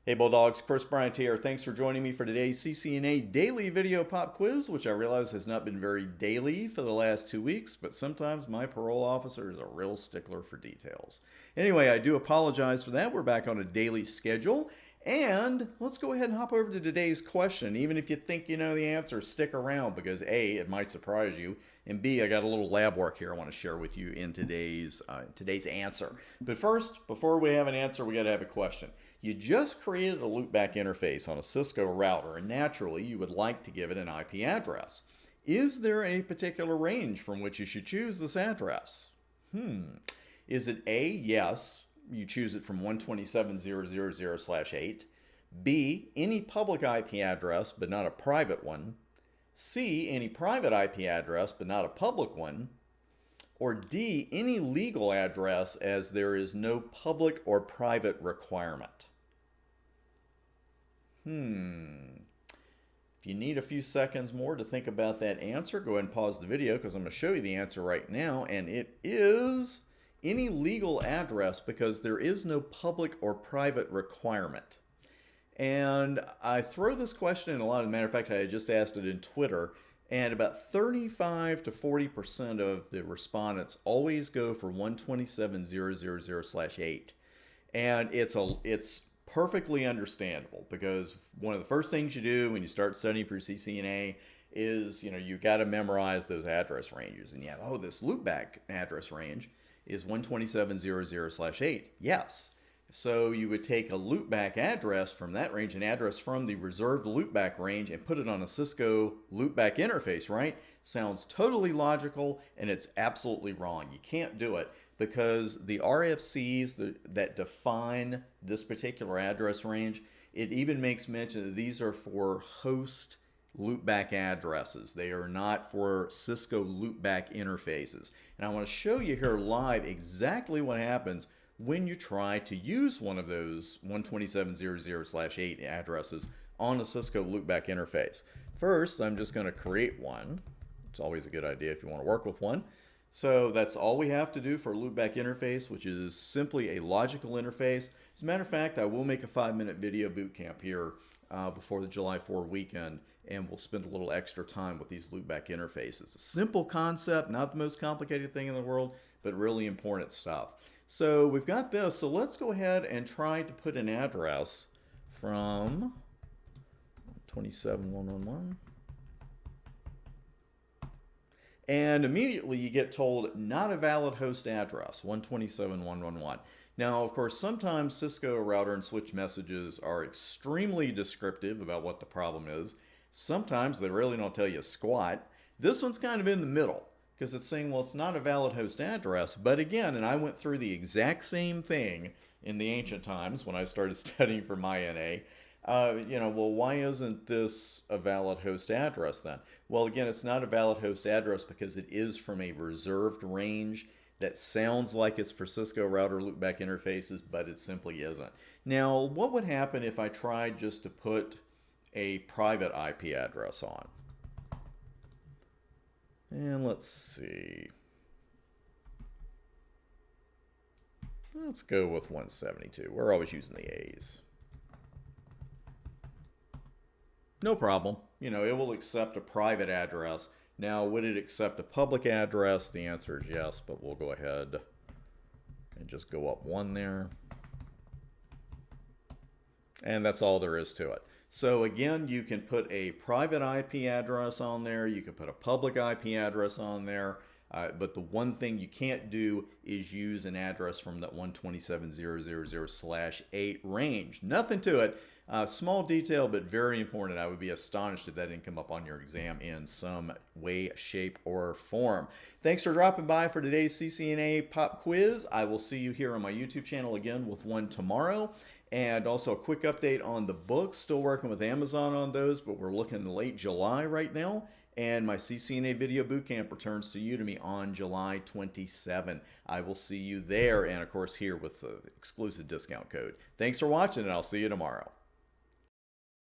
Hey Bulldogs, Chris Bryant here. Thanks for joining me for today's CCNA Daily Video Pop Quiz, which I realize has not been very daily for the last 2 weeks, but sometimes my parole officer is a real stickler for details. Anyway, I do apologize for that. We're back on a daily schedule, and let's go ahead and hop over to today's question. Even if you think you know the answer, stick around because A, it might surprise you, and B, I got a little lab work here I want to share with you in today's answer. But first, before we have an answer, we got to have a question. You just created a loopback interface on a Cisco router, and naturally you would like to give it an IP address. Is there a particular range from which you should choose this address? Is it A, yes, you choose it from 127.0.0.0/8. B, any public IP address but not a private one. C, any private IP address but not a public one. Or D, any legal address as there is no public or private requirement. If you need a few seconds more to think about that answer, go ahead and pause the video because I'm going to show you the answer right now, and it is any legal address because there is no public or private requirement. And I throw this question in a lot. As a matter of fact, I just asked it in Twitter, and about 35 to 40% of the respondents always go for 127.0.0.0/8. And it's perfectly understandable because one of the first things you do when you start studying for CCNA is, you got to memorize those address ranges. And you have, this loopback address range is 127.0.0/8. Yes. So you would take a loopback address from that range, an address from the reserved loopback range, and put it on a Cisco loopback interface, right? Sounds totally logical, and it's absolutely wrong. You can't do it because the RFCs that define this particular address range, it even makes mention that these are for host loopback addresses. They are not for Cisco loopback interfaces. And I want to show you here live exactly what happens when you try to use one of those 127.0.0/8 addresses on a Cisco loopback interface. First, I'm just going to create one. It's always a good idea if you want to work with one. So that's all we have to do for a loopback interface, which is simply a logical interface. As a matter of fact, I will make a 5-minute video boot camp here before the July 4 weekend, and we'll spend a little extra time with these loopback interfaces. A simple concept, not the most complicated thing in the world, but really important stuff. So we've got this, so let's go ahead and try to put an address from 27.111. And immediately you get told not a valid host address, 127.111. Now, of course, sometimes Cisco router and switch messages are extremely descriptive about what the problem is. Sometimes they really don't tell you squat. This one's kind of in the middle, because it's saying, well, it's not a valid host address. But again, and I went through the exact same thing in the ancient times when I started studying for my NA. Well, why isn't this a valid host address then? Well, again, it's not a valid host address because it is from a reserved range that sounds like it's for Cisco router loopback interfaces, but it simply isn't. Now, what would happen if I tried just to put a private IP address on? And let's see. Let's go with 172. We're always using the A's. No problem. It will accept a private address. Now, would it accept a public address? The answer is yes, but we'll go ahead and just go up one there. And that's all there is to it. So again, you can put a private IP address on there. You can put a public IP address on there. But the one thing you can't do is use an address from that 127.0.0.0/8 range. Nothing to it. Small detail, but very important. I would be astonished if that didn't come up on your exam in some way, shape, or form. Thanks for dropping by for today's CCNA Pop Quiz. I will see you here on my YouTube channel again with one tomorrow. And also a quick update on the books. Still working with Amazon on those, but we're looking late July right now. And my CCNA Video Bootcamp returns to Udemy on July 27. I will see you there, and of course here with the exclusive discount code. Thanks for watching, and I'll see you tomorrow.